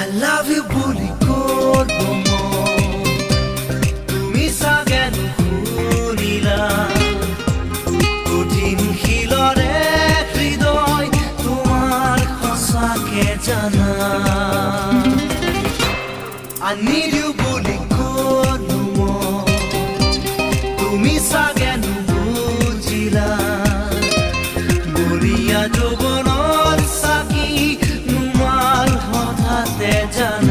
I love you বুলি কলো মই তুমি চাগে নুশুনিলা কঠিন শিলৰে হৃদয় তোমাৰ সঁচাকে জানা I need you বুলি কলো মই তুমি চাগে নুবুজিলা বলিয়া যৌৱনৰ চাকি নুমাল হঠাতে জানা